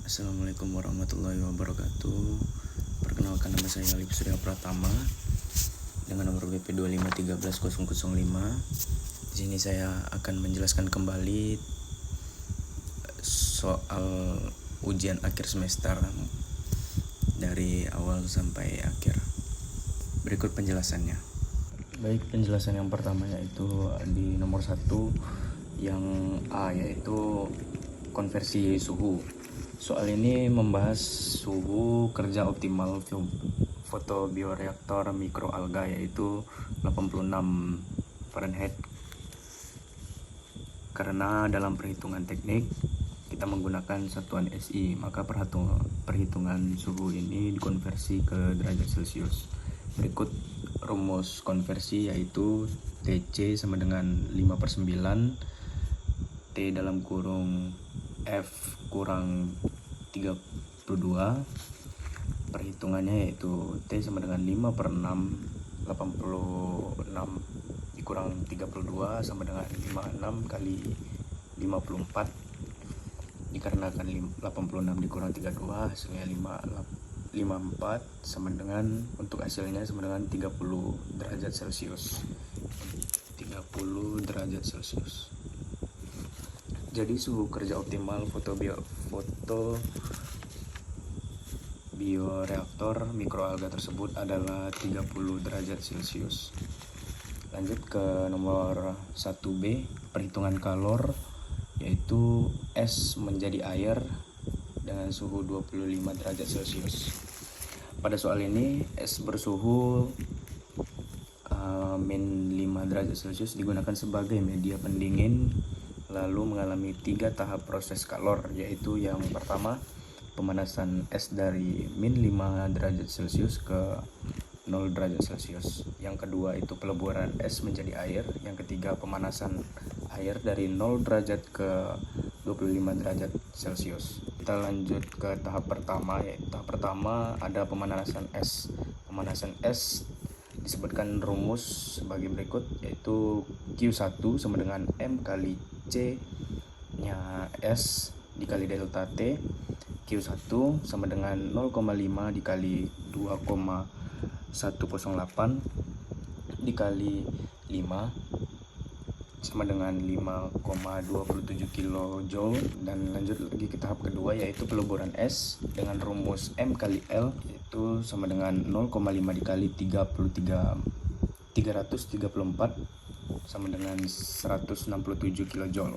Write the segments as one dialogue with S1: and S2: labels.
S1: Assalamualaikum warahmatullahi wabarakatuh. Perkenalkan, nama saya Alif Surya Pratama dengan nomor BP 2513005. Di sini saya akan menjelaskan kembali soal ujian akhir semester dari awal sampai akhir. Berikut penjelasannya. Baik, penjelasan yang pertama yaitu di nomor 1 yang A, yaitu konversi suhu. Soal ini membahas suhu kerja optimal fotobioreaktor mikroalga yaitu 86 Fahrenheit. Karena dalam perhitungan teknik kita menggunakan satuan SI, maka perhitungan suhu ini dikonversi ke derajat Celcius. Berikut rumus konversi yaitu TC sama dengan 5/9 T dalam kurung F kurang 32. Perhitungannya yaitu T sama dengan 5/6 86 dikurang 32 sama dengan 56 kali 54. Dikarenakan 86 dikurang 32 hasilnya 54 sama dengan, untuk hasilnya sama dengan 30 derajat Celcius. 30 derajat Celcius. Jadi suhu kerja optimal fotobioreaktor mikroalga tersebut adalah 30 derajat Celcius. Lanjut ke nomor 1B, perhitungan kalor, yaitu S menjadi air dengan suhu 25 derajat Celcius. Pada soal ini S bersuhu min 5 derajat Celcius digunakan sebagai media pendingin, lalu mengalami 3 tahap proses kalor, yaitu yang pertama pemanasan es dari min 5 derajat Celcius ke 0 derajat Celcius. Yang kedua itu peleburan es menjadi air. Yang ketiga pemanasan air dari 0 derajat ke 25 derajat Celcius. Kita lanjut ke tahap pertama, yaitu tahap pertama ada pemanasan es. Pemanasan es disebutkan rumus sebagai berikut, yaitu Q1 sama dengan M kali C nya S dikali delta T. Q1 sama dengan 0,5 dikali 2,108 dikali 5 sama dengan 5,27 kJ. Dan lanjut lagi ke tahap kedua, yaitu peleburan es dengan rumus M kali L, yaitu sama dengan 0,5 dikali 334 sama dengan 167 kJ.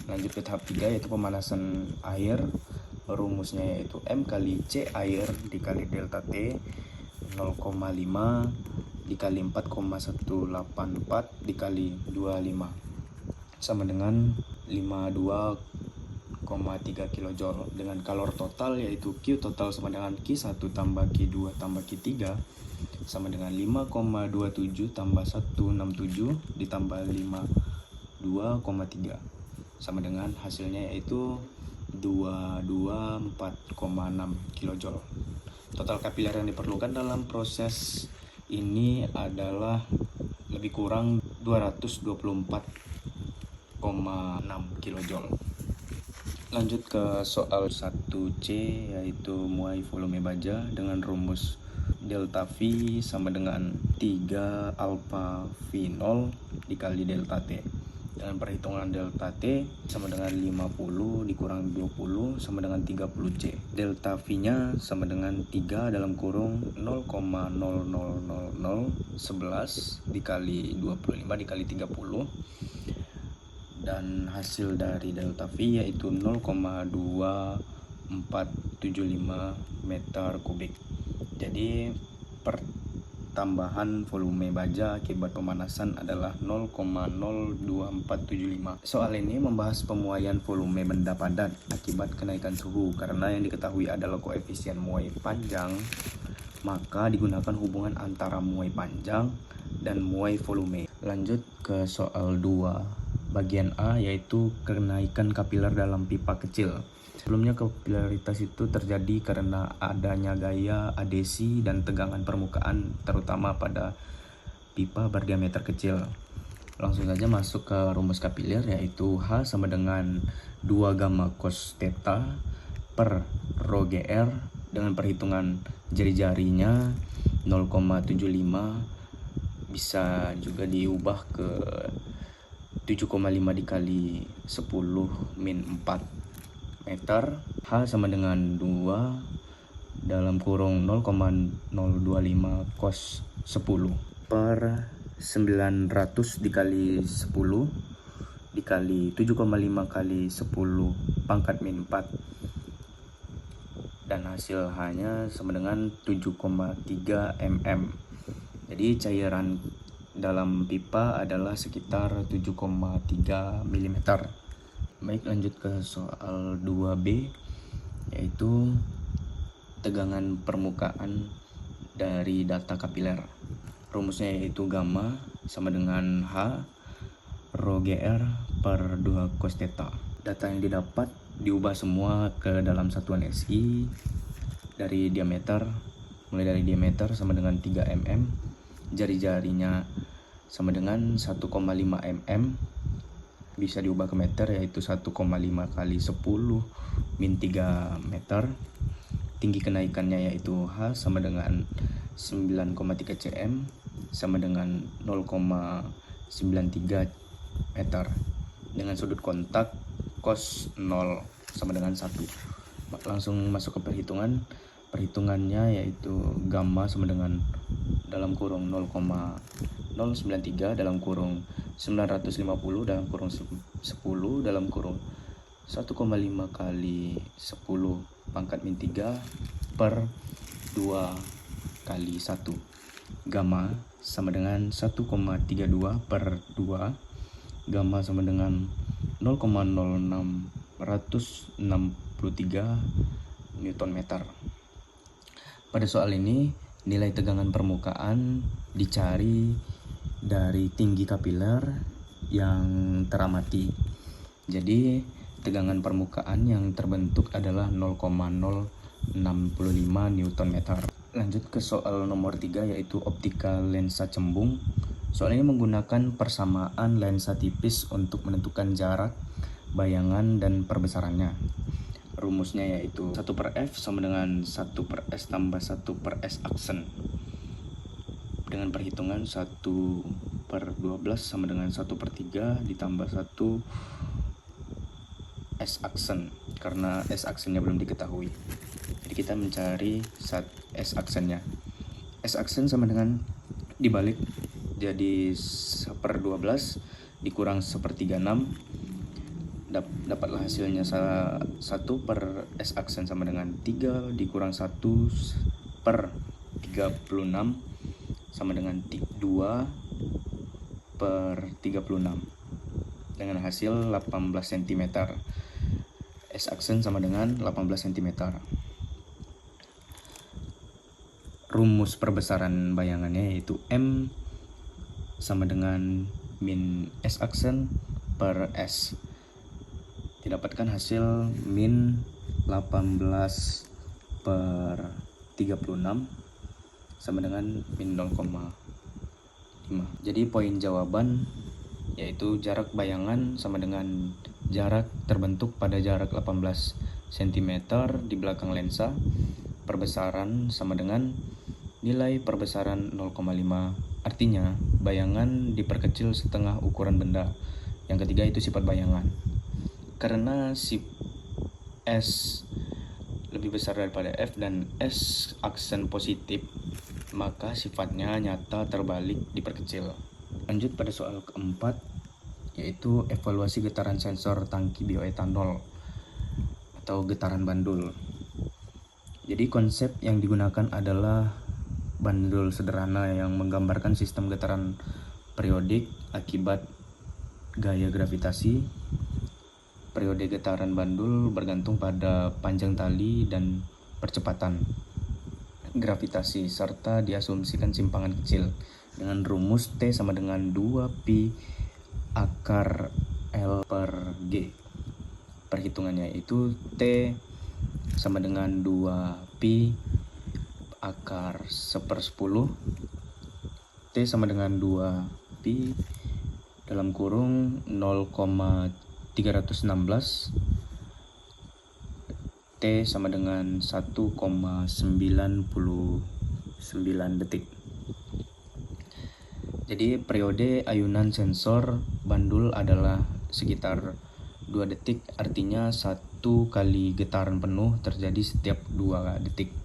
S1: Lanjut ke tahap 3, yaitu pemanasan air. Rumusnya yaitu M kali C air dikali delta T, 0,5 dikali 4,184 dikali 25 sama dengan 52,3 kJ. Dengan kalor total yaitu Q total sama dengan Q1 tambah Q2 tambah Q3 sama dengan 5,27 tambah 167 ditambah 52,3 sama dengan hasilnya yaitu 224,6 kJ. Total kapiler yang diperlukan dalam proses ini adalah lebih kurang 224,6 kJ. Lanjut ke soal 1C, yaitu muai volume baja dengan rumus delta V sama dengan 3 alpha V0 dikali delta T. Dan perhitungan delta T sama dengan 50 dikurang 20 sama dengan 30C. Delta V-nya sama dengan 3 dalam kurung 0,00011 dikali 25 dikali 30. Dan hasil dari delta V yaitu 0,2475 meter kubik. Jadi tambahan volume baja akibat pemanasan adalah 0,02475. Soal ini membahas pemuaian volume benda padat akibat kenaikan suhu. Karena yang diketahui adalah koefisien muai panjang, maka digunakan hubungan antara muai panjang dan muai volume. Lanjut ke soal 2 bagian A, yaitu kenaikan kapiler dalam pipa kecil. Sebelumnya kapilaritas itu terjadi karena adanya gaya adesi dan tegangan permukaan, terutama pada pipa berdiameter kecil. Langsung saja masuk ke rumus kapiler, yaitu H sama dengan 2 gamma cos theta per rho GR dengan perhitungan jari-jarinya 0,75, bisa juga diubah ke 7,5 dikali 10 min 4 meter. H sama dengan 2 dalam kurung 0,025 cos 10 per 900 dikali 10 dikali 7,5 kali 10 pangkat min 4, dan hasil H-nya sama dengan 7,3 mm. Jadi cairan dalam pipa adalah sekitar 7,3 mm. Baik, lanjut ke soal 2B, yaitu tegangan permukaan dari data kapiler. Rumusnya yaitu gamma sama dengan H rho GR per 2 cos theta. Data yang didapat diubah semua ke dalam satuan SI dari diameter, mulai dari diameter sama dengan 3 mm, jari-jarinya sama dengan 1,5 mm, bisa diubah ke meter yaitu 1,5 kali 10 min 3 meter. Tinggi kenaikannya yaitu H sama dengan 9,3 cm sama dengan 0,93 meter, dengan sudut kontak cos 0 sama dengan 1. Langsung masuk ke perhitungannya yaitu gamma sama dengan dalam kurung 0,093 dalam kurung 950 dalam kurung 10 dalam kurung 1,5 kali 10 pangkat min 3 per 2 kali 1. Gamma sama dengan 1,32 per 2. Gamma sama dengan 0,0663 Newton meter. Pada soal ini nilai tegangan permukaan dicari dari tinggi kapiler yang teramati. Jadi tegangan permukaan yang terbentuk adalah 0,065 Newton meter. Lanjut ke soal nomor 3, yaitu optika lensa cembung. Soal ini menggunakan persamaan lensa tipis untuk menentukan jarak, bayangan, dan perbesarannya. Rumusnya yaitu 1 per F sama dengan 1 per S tambah 1 per S aksen. Dengan perhitungan 1 per 12 sama dengan 1 per 3 ditambah 1 S aksen, karena S aksennya belum diketahui. Jadi kita mencari S aksennya. S aksen sama dengan dibalik, jadi 1 per 12 dikurang 1 per 36, dapatlah hasilnya 1 per S aksen sama dengan 3 dikurang 1 per 36 sama dengan 2 per 36, dengan hasil 18 cm. S aksen sama dengan 18 cm. Rumus perbesaran bayangannya yaitu M sama dengan min S aksen per S. Didapatkan hasil min 18 per 36 sama dengan min 0,5. Jadi poin jawaban yaitu jarak bayangan sama dengan jarak terbentuk pada jarak 18 cm di belakang lensa. Perbesaran sama dengan nilai perbesaran 0,5. Artinya bayangan diperkecil setengah ukuran benda. Yang ketiga itu sifat bayangan. Karena si S lebih besar daripada F dan S aksen positif, maka sifatnya nyata terbalik diperkecil. Lanjut pada soal keempat, yaitu evaluasi getaran sensor tangki bioetanol atau getaran bandul. Jadi konsep yang digunakan adalah bandul sederhana yang menggambarkan sistem getaran periodik akibat gaya gravitasi. Periode getaran bandul bergantung pada panjang tali dan percepatan gravitasi, serta diasumsikan simpangan kecil dengan rumus T sama dengan 2pi akar L per G. Perhitungannya itu T sama dengan 2pi akar 1/10, T sama dengan 2pi dalam kurung 0,316 T sama dengan 1,99 detik. Jadi periode ayunan sensor bandul adalah sekitar 2 detik, artinya 1 kali getaran penuh terjadi setiap 2 detik.